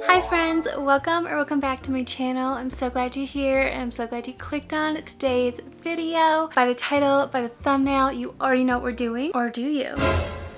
Hi friends, welcome back to my channel. I'm so glad you're here and I'm so glad you clicked on today's video. By the title, by the thumbnail, you already know what we're doing, or do you?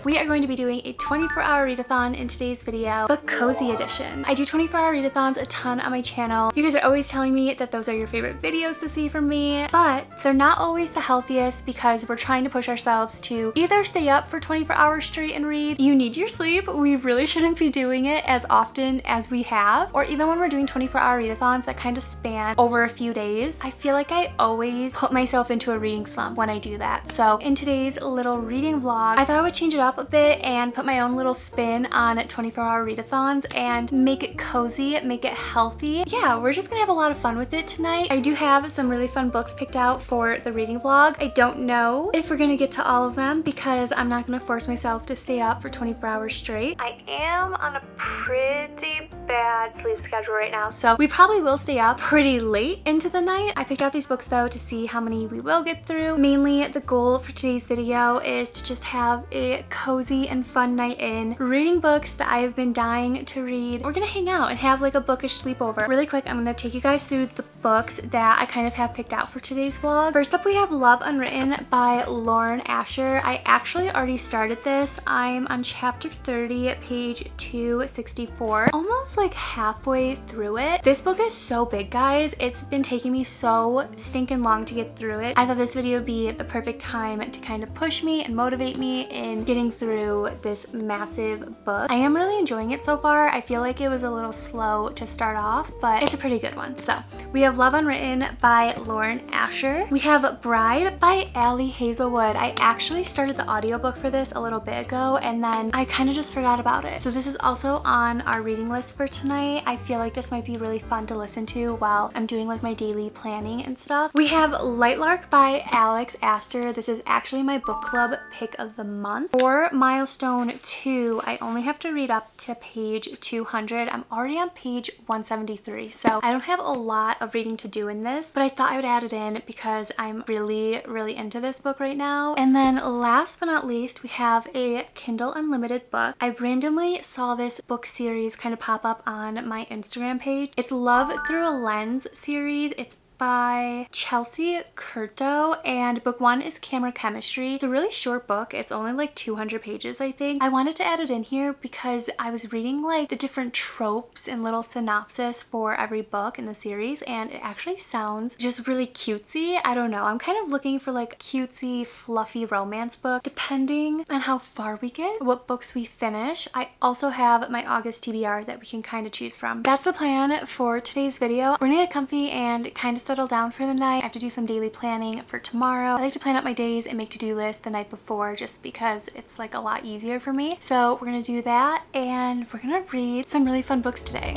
We are going to be doing a 24-hour readathon in today's video, but cozy edition. I do 24-hour readathons a ton on my channel. You guys are always telling me that those are your favorite videos to see from me, but they're not always the healthiest because we're trying to push ourselves to either stay up for 24 hours straight and read. You need your sleep. We really shouldn't be doing it as often as we have, or even when we're doing 24-hour readathons that kind of span over a few days. I feel like I always put myself into a reading slump when I do that. So in today's little reading vlog, I thought I would change it up a bit and put my own little spin on 24-hour readathons and make it cozy, make it healthy. Yeah, we're just gonna have a lot of fun with it tonight. I do have some really fun books picked out for the reading vlog. I don't know if we're gonna get to all of them because I'm not gonna force myself to stay up for 24 hours straight. I am on a pretty bad sleep schedule right now, so we probably will stay up pretty late into the night. I picked out these books though to see how many we will get through. Mainly the goal for today's video is to just have a cozy and fun night in reading books that I have been dying to read. We're gonna hang out and have like a bookish sleepover. Really quick, I'm gonna take you guys through the books that I kind of have picked out for today's vlog. First up, we have Love Unwritten by Lauren Asher. I actually already started this. I'm on chapter 30, page 264, almost like halfway through it. This book is so big, guys. It's been taking me so stinking long to get through it. I thought this video would be the perfect time to kind of push me and motivate me in getting through this massive book. I am really enjoying it so far. I feel like it was a little slow to start off, but it's a pretty good one. So we have Love Unwritten by Lauren Asher. We have Bride by Allie Hazelwood. I actually started the audiobook for this a little bit ago and then I kind of just forgot about it. So this is also on our reading list for tonight. I feel like this might be really fun to listen to while I'm doing like my daily planning and stuff. We have Lightlark by Alex Astor. This is actually my book club pick of the month. For milestone 2, I only have to read up to page 200. I'm already on page 173, so I don't have a lot of reading to do in this, but I thought I would add it in because I'm really into this book right now. And then last but not least, we have a Kindle Unlimited book. I randomly saw this book series kind of pop up on my Instagram page. It's Love Through a Lens series. It's by Chelsea Curto, and book 1 is Camera Chemistry. It's a really short book. It's only like 200 pages, I think. I wanted to add it in here because I was reading like the different tropes and little synopsis for every book in the series, and it actually sounds just really cutesy. I don't know. I'm kind of looking for like a cutesy, fluffy romance book, depending on how far we get, what books we finish. I also have my August TBR that we can kind of choose from. That's the plan for today's video. We're gonna get comfy and kind of settle down for the night. I have to do some daily planning for tomorrow. I like to plan out my days and make to-do lists the night before just because it's like a lot easier for me. So we're gonna do that and we're gonna read some really fun books today.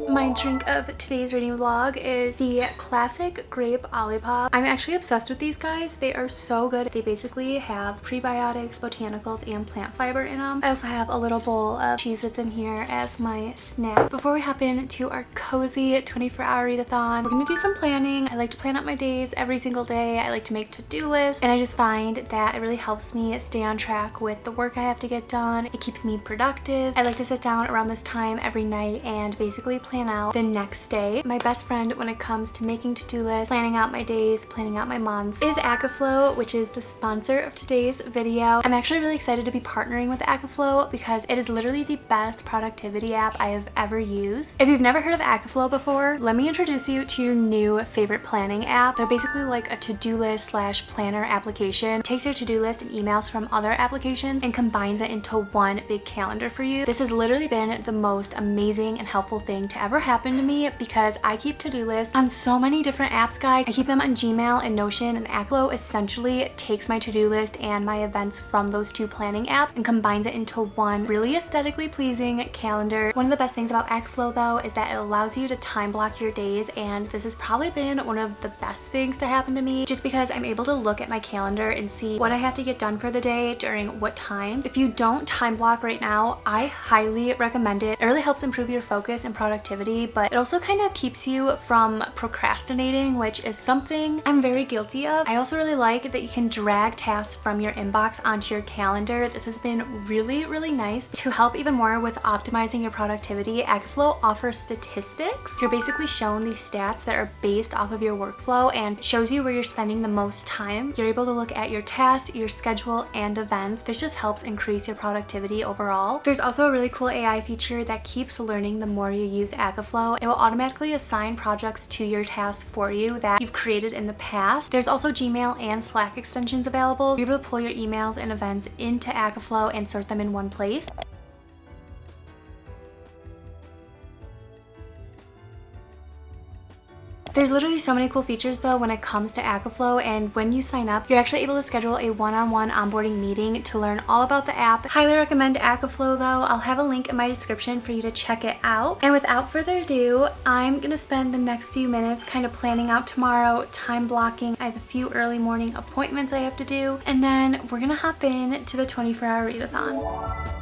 My drink of today's reading vlog is the classic grape Olipop. I'm actually obsessed with these guys. They are so good. They basically have prebiotics, botanicals, and plant fiber in them. I also have a little bowl of Cheez-Its in here as my snack. Before we hop into our cozy 24-hour readathon, we're gonna do some planning. I like to plan out my days every single day. I like to make to-do lists, and I just find that it really helps me stay on track with the work I have to get done. It keeps me productive. I like to sit down around this time every night and basically plan out the next day. My best friend when it comes to making to-do lists, planning out my days, planning out my months is Akaflow, which is the sponsor of today's video. I'm actually really excited to be partnering with Akaflow because it is literally the best productivity app I have ever used. If you've never heard of Akaflow before, let me introduce you to your new favorite planning app. They're basically like a to-do list slash planner application. It takes your to-do list and emails from other applications and combines it into one big calendar for you. This has literally been the most amazing and helpful thing to ever happen to me because I keep to-do lists on so many different apps, guys. I keep them on Gmail and Notion, and Akaflow essentially takes my to-do list and my events from those two planning apps and combines it into one really aesthetically pleasing calendar. One of the best things about Akaflow though is that it allows you to time block your days, and this has probably been one of the best things to happen to me just because I'm able to look at my calendar and see what I have to get done for the day during what times. If you don't time block right now, I highly recommend it. It really helps improve your focus and productivity productivity, but it also kind of keeps you from procrastinating, which is something I'm very guilty of. I also really like that you can drag tasks from your inbox onto your calendar. This has been really, really nice. To help even more with optimizing your productivity, AccuFlow offers statistics. You're basically shown these stats that are based off of your workflow and shows you where you're spending the most time. You're able to look at your tasks, your schedule, and events. This just helps increase your productivity overall. There's also a really cool AI feature that keeps learning the more you use AccuFlow. It will automatically assign projects to your tasks for you that you've created in the past. There's also Gmail and Slack extensions available. You're able to pull your emails and events into AccuFlow and sort them in one place. There's literally so many cool features though when it comes to AccuFlow, and when you sign up, you're actually able to schedule a one-on-one onboarding meeting to learn all about the app. Highly recommend AccuFlow though. I'll have a link in my description for you to check it out. And without further ado, I'm gonna spend the next few minutes kind of planning out tomorrow, time blocking. I have a few early morning appointments I have to do, and then we're gonna hop in to the 24-hour readathon.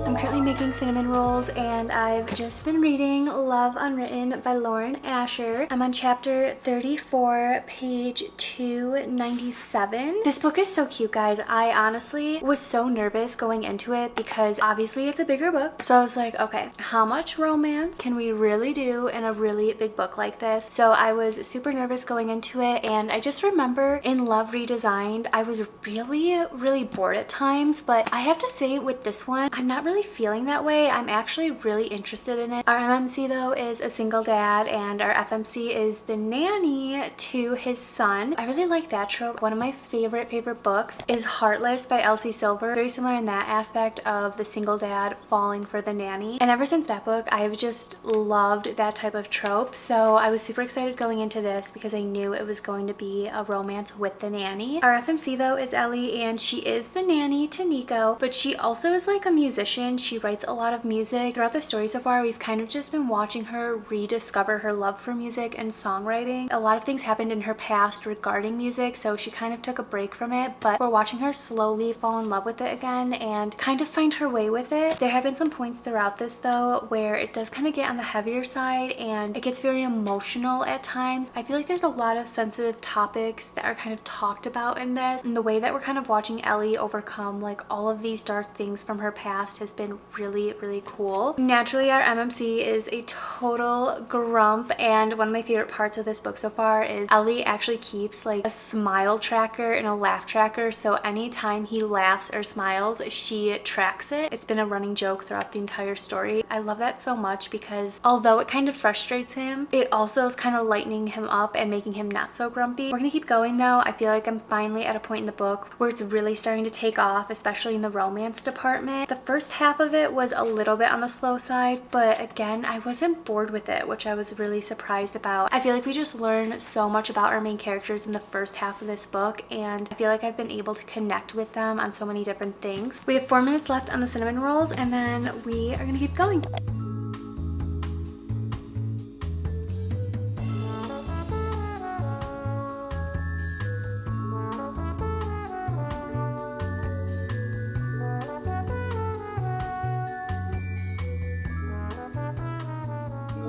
I'm currently making cinnamon rolls, and I've just been reading Love Unwritten by Lauren Asher. I'm on chapter 34, page 297. This book is so cute, guys. I honestly was so nervous going into it because obviously it's a bigger book. So I was like, okay, how much romance can we really do in a really big book like this? So I was super nervous going into it, and I just remember in Love Redesigned, I was really bored at times, but I have to say with this one, I'm not really feeling that way. I'm actually really interested in it. Our MMC though is a single dad, and our FMC is the nanny to his son. I really like that trope. One of my favorite books is Heartless by Elsie Silver. Very similar in that aspect of the single dad falling for the nanny. And ever since that book, I've just loved that type of trope. So I was super excited going into this because I knew it was going to be a romance with the nanny. Our FMC though is Ellie, and she is the nanny to Nico, but she also is like a musician. She writes a lot of music. Throughout the story so far, we've kind of just been watching her rediscover her love for music and songwriting. A lot of things happened in her past regarding music, so she kind of took a break from it, but we're watching her slowly fall in love with it again and kind of find her way with it. There have been some points throughout this though where it does kind of get on the heavier side and it gets very emotional at times. I feel like there's a lot of sensitive topics that are kind of talked about in this, and the way that we're kind of watching Ellie overcome like all of these dark things from her past has been really cool. Naturally, our MMC is a total grump, and one of my favorite parts of this book so far is Ellie actually keeps like a smile tracker and a laugh tracker, so anytime he laughs or smiles, she tracks it. It's been a running joke throughout the entire story. I love that so much because although it kind of frustrates him, it also is kind of lightening him up and making him not so grumpy. We're gonna keep going though. I feel like I'm finally at a point in the book where it's really starting to take off, especially in the romance department. The first half of it was a little bit on the slow side, but again, I wasn't bored with it, which I was really surprised about. I feel like we just learn so much about our main characters in the first half of this book, and I feel like I've been able to connect with them on so many different things. We have 4 minutes left on the cinnamon rolls, and then we are gonna keep going.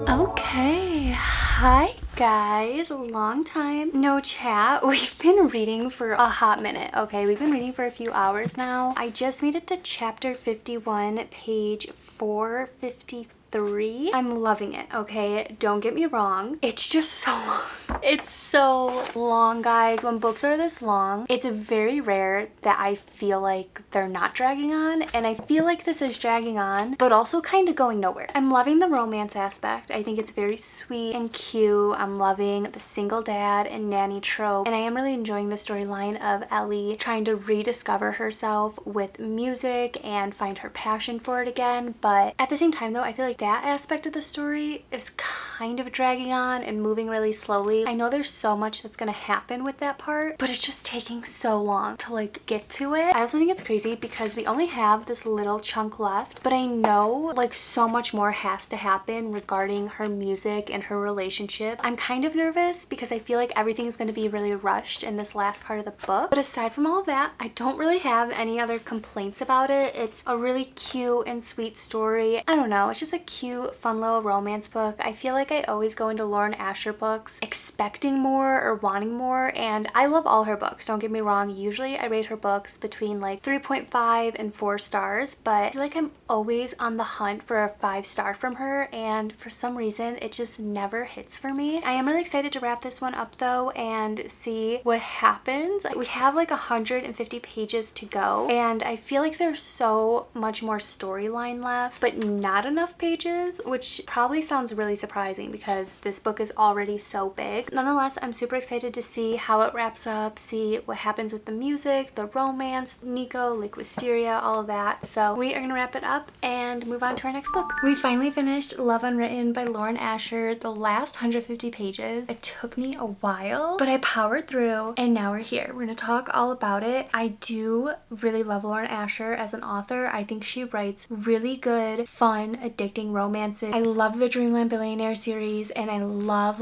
Okay, hi guys, long time no chat. We've been reading for a hot minute, okay? We've been reading for a few hours now. I just made it to chapter 51, page 453. I'm loving it, okay? Don't get me wrong. It's just so long. It's so long, guys. When books are this long, it's very rare that I feel like they're not dragging on, and I feel like this is dragging on, but also kind of going nowhere. I'm loving the romance aspect. I think it's very sweet and cute. I'm loving the single dad and nanny trope, and I am really enjoying the storyline of Ellie trying to rediscover herself with music and find her passion for it again. But at the same time though, I feel like that aspect of the story is kind of dragging on and moving really slowly. I know there's so much that's gonna happen with that part, but it's just taking so long to like get to it. I also think it's crazy because we only have this little chunk left, but I know like so much more has to happen regarding her music and her relationship. I'm kind of nervous because I feel like everything is going to be really rushed in this last part of the book. But aside from all of that, I don't really have any other complaints about it. It's a really cute and sweet story. I don't know, it's just a cute, fun little romance book. I feel like I always go into Lauren Asher books expecting more or wanting more, and I love all her books, don't get me wrong. Usually I rate her books between like 3.5 and 4 stars, but I feel like I'm always on the hunt for a 5-star from her, and for some reason it just never hits for me. I am really excited to wrap this one up though and see what happens. We have like 150 pages to go, and I feel like there's so much more storyline left, but not enough pages, which probably sounds really surprising because this book is already so big. Nonetheless, I'm super excited to see how it wraps up, see what happens with the music, the romance, Nico, like Wisteria, all of that. So we are gonna wrap it up and move on to our next book. We finally finished Love Unwritten by Lauren Asher, the last 150 pages. It took me a while, but I powered through and now we're here. We're gonna talk all about it. I do really love Lauren Asher as an author. I think she writes really good, fun, addicting romances. I love the Dreamland Billionaire series, and I love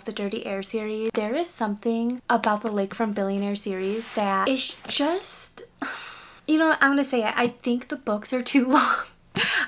the Dirty Air series. There is something about the Lakefront Billionaire series that is just, you know what, I'm gonna say it. I think the books are too long.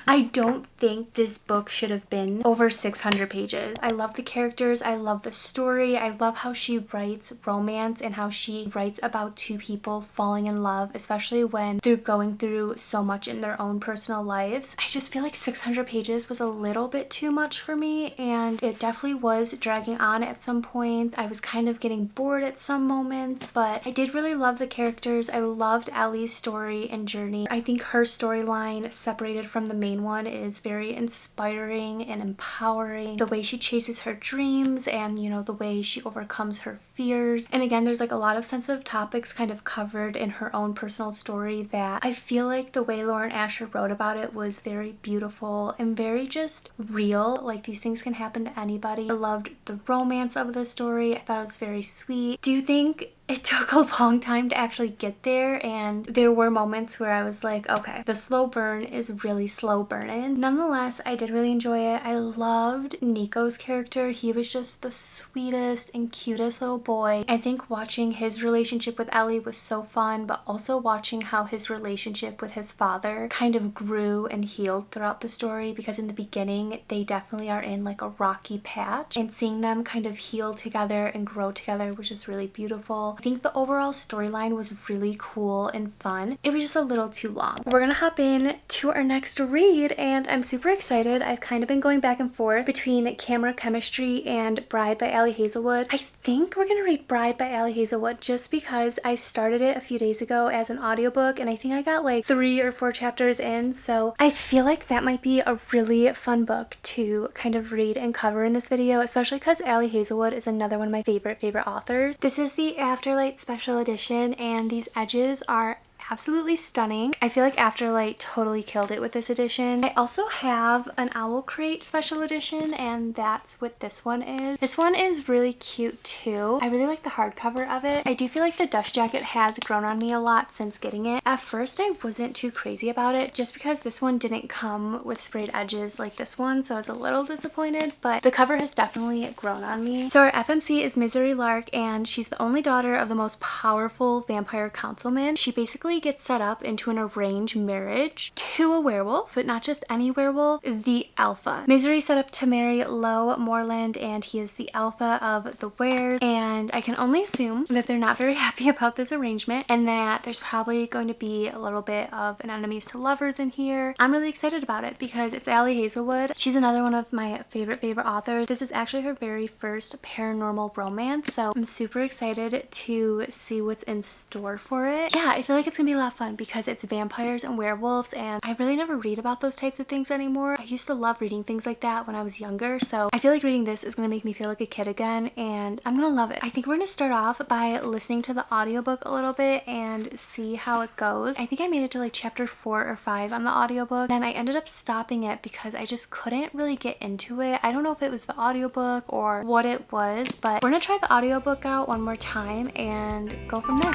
I don't think this book should have been over 600 pages. I love the characters, I love the story, I love how she writes romance and how she writes about two people falling in love, especially when they're going through so much in their own personal lives. I just feel like 600 pages was a little bit too much for me, and it definitely was dragging on at some points. I was kind of getting bored at some moments, but I did really love the characters. I loved Ellie's story and journey. I think her storyline separated from the main one is very inspiring and empowering. The way she chases her dreams and, you know, the way she overcomes her fears. And again, there's like a lot of sensitive topics kind of covered in her own personal story that I feel like the way Lauren Asher wrote about it was very beautiful and very just real. Like, these things can happen to anybody. I loved the romance of the story. I thought it was very sweet. Do you think it took a long time to actually get there, and there were moments where I was like, okay, the slow burn is really slow burning. Nonetheless, I did really enjoy it. I loved Nico's character. He was just the sweetest and cutest little boy. I think watching his relationship with Ellie was so fun, but also watching how his relationship with his father kind of grew and healed throughout the story, because in the beginning they definitely are in like a rocky patch, and seeing them kind of heal together and grow together was just really beautiful. I think the overall storyline was really cool and fun. It was just a little too long. We're gonna hop in to our next read, and I'm super excited. I've kind of been going back and forth between Camera Chemistry and Bride by Ali Hazelwood. I think we're gonna read Bride by Ali Hazelwood just because I started it a few days ago as an audiobook, and I think I got like 3 or 4 chapters in, so I feel like that might be a really fun book to kind of read and cover in this video, especially because Ali Hazelwood is another one of my favorite authors. This is the Afterlight Special Edition, and these edges are absolutely stunning. I feel like Afterlight totally killed it with this edition. I also have an Owl Crate Special Edition, and that's what this one is. This one is really cute too. I really like the hardcover of it. I do feel like the dust jacket has grown on me a lot since getting it. At first I wasn't too crazy about it just because this one didn't come with sprayed edges like this one, so I was a little disappointed, but the cover has definitely grown on me. So our FMC is Misery Lark, and she's the only daughter of the most powerful vampire councilman. She basically basically gets set up into an arranged marriage to a werewolf, but not just any werewolf, the alpha. Misery set up to marry Lo Moreland, and he is the alpha of the weres, and I can only assume that they're not very happy about this arrangement and that there's probably going to be a little bit of an enemies to lovers in here. I'm really excited about it because it's Ali Hazelwood. She's another one of my favorite authors. This is actually her very first paranormal romance, so I'm super excited to see what's in store for it. Yeah, I feel like it's gonna be a lot of fun because it's vampires and werewolves, and I really never read about those types of things anymore. I used to love reading things like that when I was younger, so I feel like reading this is gonna make me feel like a kid again, and I'm gonna love it. I think we're gonna start off by listening to the audiobook a little bit and see how it goes. I think I made it to like chapter 4 or 5 on the audiobook, and I ended up stopping it because I just couldn't really get into it. I don't know if it was the audiobook or what it was, but we're gonna try the audiobook out one more time and go from there.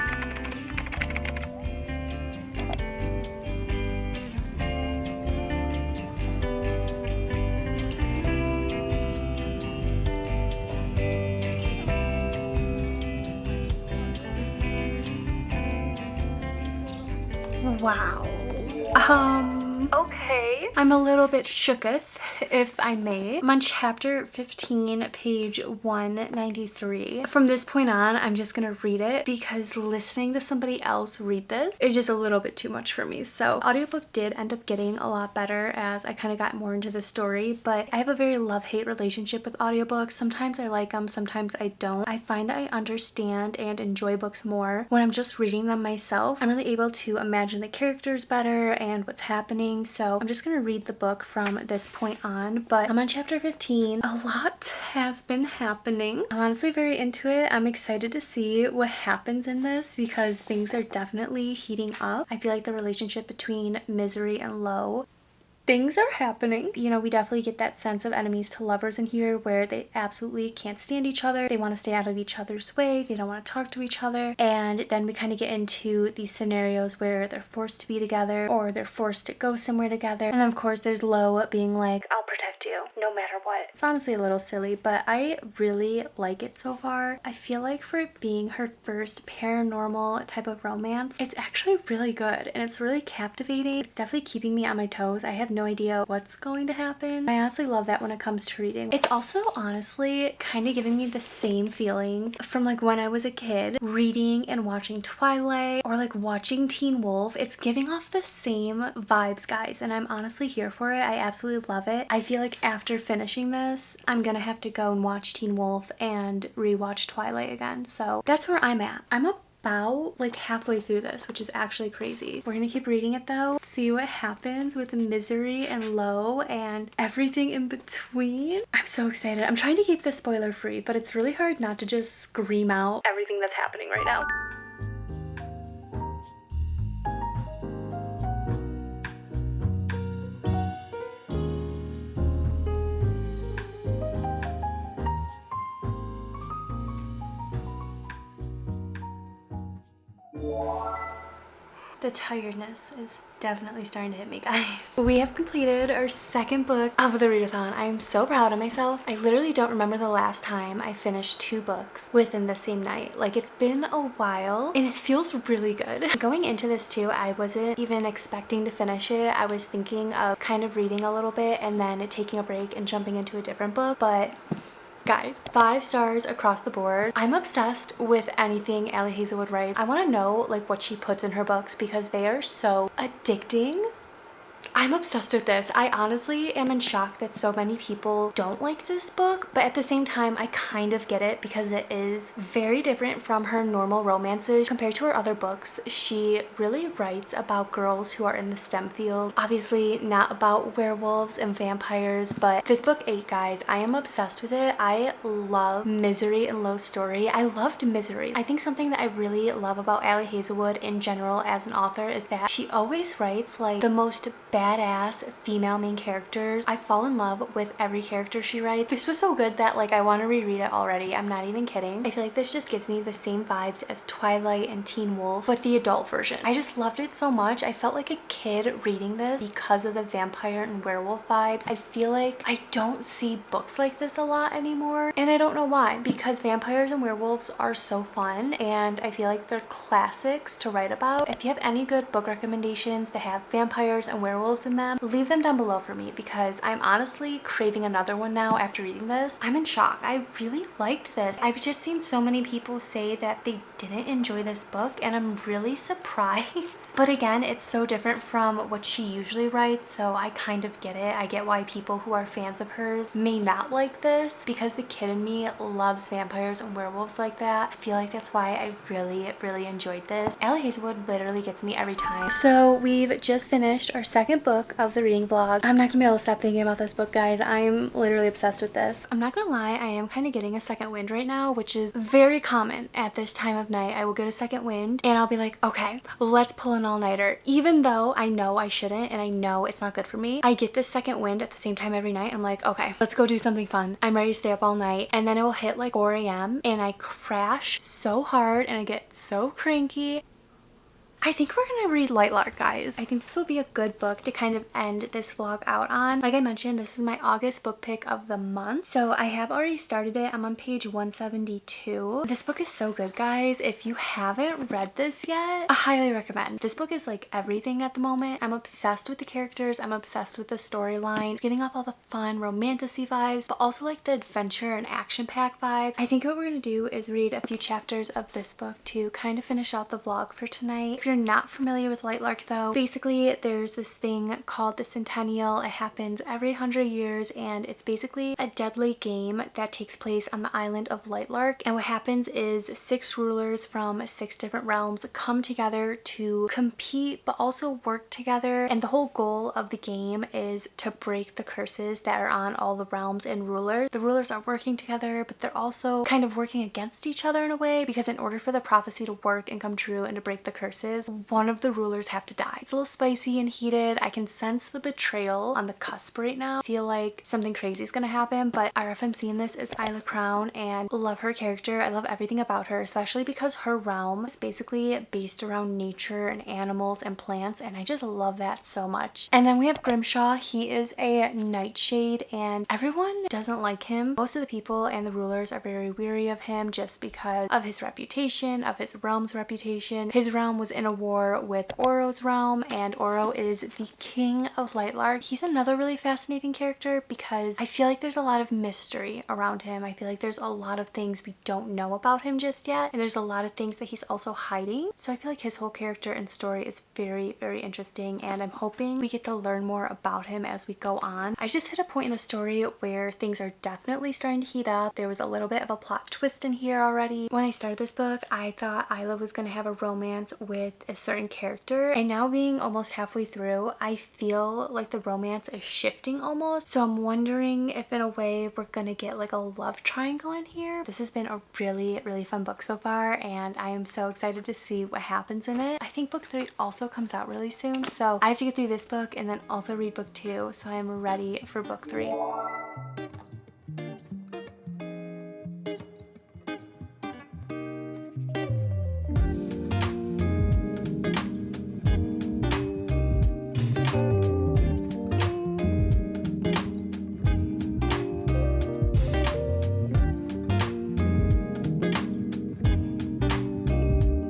Wow. Okay. I'm a little bit shooketh, if I may. I'm on chapter 15, page 193. From this point on, I'm just gonna read it because listening to somebody else read this is just a little bit too much for me. So audiobook did end up getting a lot better as I kind of got more into the story, but I have a very love-hate relationship with audiobooks. Sometimes I like them, sometimes I don't. I find that I understand and enjoy books more when I'm just reading them myself. I'm really able to imagine the characters better and what's happening. So I'm just gonna read the book from this point on, but I'm on chapter 15. A lot has been happening. I'm honestly very into it. I'm excited to see what happens in this because things are definitely heating up. I feel like the relationship between Misery and Lo, things are happening. You know, we definitely get that sense of enemies to lovers in here where they absolutely can't stand each other. They want to stay out of each other's way. They don't want to talk to each other. And then we kind of get into these scenarios where they're forced to be together or they're forced to go somewhere together. And of course there's Lo being like, I'll protect you no matter what. It's honestly a little silly, but I really like it so far. I feel like for it being her first paranormal type of romance, it's actually really good and it's really captivating. It's definitely keeping me on my toes. I have no idea what's going to happen. I honestly love that when it comes to reading. It's also honestly kind of giving me the same feeling from like when I was a kid reading and watching Twilight or like watching Teen Wolf. It's giving off the same vibes, guys, and I'm honestly here for it. I absolutely love it. I feel like after finishing this, I'm gonna have to go and watch Teen Wolf and rewatch Twilight again. So that's where I'm at. I'm about like halfway through this, which is actually crazy. We're gonna keep reading it though, see what happens with Misery and Lo and everything in between. I'm so excited. I'm trying to keep this spoiler free, but it's really hard not to just scream out everything that's happening right now. The tiredness is definitely starting to hit me, guys. We have completed our second book of the readathon. I am so proud of myself. I literally don't remember the last time I finished 2 books within the same night. Like, it's been a while and it feels really good. Going into this too, I wasn't even expecting to finish it. I was thinking of kind of reading a little bit and then taking a break and jumping into a different book, but guys, 5 stars across the board. I'm obsessed with anything Ali Hazelwood writes. I want to know like what she puts in her books because they are so addicting. I'm obsessed with this. I honestly am in shock that so many people don't like this book, but at the same time, I kind of get it because it is very different from her normal romances. Compared to her other books, she really writes about girls who are in the STEM field. Obviously not about werewolves and vampires, but this book 8, guys, I am obsessed with it. I love Misery and Lo's story. I loved Misery. I think something that I really love about Ali Hazelwood in general as an author is that she always writes like the most badass female main characters. I fall in love with every character she writes. This was so good that like I want to reread it already. I'm not even kidding. I feel like this just gives me the same vibes as Twilight and Teen Wolf, but the adult version. I just loved it so much. I felt like a kid reading this because of the vampire and werewolf vibes. I feel like I don't see books like this a lot anymore, and I don't know why, because vampires and werewolves are so fun and I feel like they're classics to write about. If you have any good book recommendations that have vampires and werewolves in them, leave them down below for me, because I'm honestly craving another one now after reading this. I'm in shock. I really liked this. I've just seen so many people say that they didn't enjoy this book, and I'm really surprised. But again, it's so different from what she usually writes, so I kind of get it. I get why people who are fans of hers may not like this, because the kid in me loves vampires and werewolves like that. I feel like that's why I really enjoyed this. Allie Hazelwood literally gets me every time. So we've just finished our second book of the reading vlog. I'm not gonna be able to stop thinking about this book, guys. I'm literally obsessed with this. I'm not gonna lie, I am kind of getting a second wind right now, which is very common at this time of night. I will get a second wind and I'll be like, okay, let's pull an all-nighter. Even though I know I shouldn't and I know it's not good for me, I get this second wind at the same time every night. I'm like, okay, let's go do something fun. I'm ready to stay up all night. And then it will hit like 4 a.m. and I crash so hard and I get so cranky. I think we're gonna read Lightlark, guys. I think this will be a good book to kind of end this vlog out on. Like I mentioned, this is my August book pick of the month. So I have already started it. I'm on page 172. This book is so good, guys. If you haven't read this yet, I highly recommend. This book is like everything at the moment. I'm obsessed with the characters. I'm obsessed with the storyline. It's giving off all the fun romantasy vibes, but also like the adventure and action-packed vibes. I think what we're gonna do is read a few chapters of this book to kind of finish out the vlog for tonight. If you're not familiar with Lightlark though, basically there's this thing called the Centennial. It happens every 100 years and it's basically a deadly game that takes place on the island of Lightlark. And what happens is 6 rulers from 6 different realms come together to compete but also work together, and the whole goal of the game is to break the curses that are on all the realms and rulers. The rulers are working together, but they're also kind of working against each other in a way, because in order for the prophecy to work and come true and to break the curses, one of the rulers have to die. It's a little spicy and heated. I can sense the betrayal on the cusp right now. I feel like something crazy is gonna happen, but RFMC in this is Isla Crown, and love her character. I love everything about her, especially because her realm is basically based around nature and animals and plants, and I just love that so much. And then we have Grimshaw. He is a nightshade and everyone doesn't like him. Most of the people and the rulers are very weary of him just because of his reputation, of his realm's reputation. His realm was in a war with Oro's realm, and Oro is the king of Lightlark. He's another really fascinating character because I feel like there's a lot of mystery around him. I feel like there's a lot of things we don't know about him just yet, and there's a lot of things that he's also hiding. So I feel like his whole character and story is very interesting, and I'm hoping we get to learn more about him as we go on. I just hit a point in the story where things are definitely starting to heat up. There was a little bit of a plot twist in here already. When I started this book, I thought Isla was going to have a romance with a certain character, and now being almost halfway through, I feel like the romance is shifting almost. So I'm wondering if in a way we're gonna get like a love triangle in here. This has been a really fun book so far, and I am so excited to see what happens in it. I think book 3 also comes out really soon, so I have to get through this book and then also read book 2, so I'm ready for book 3.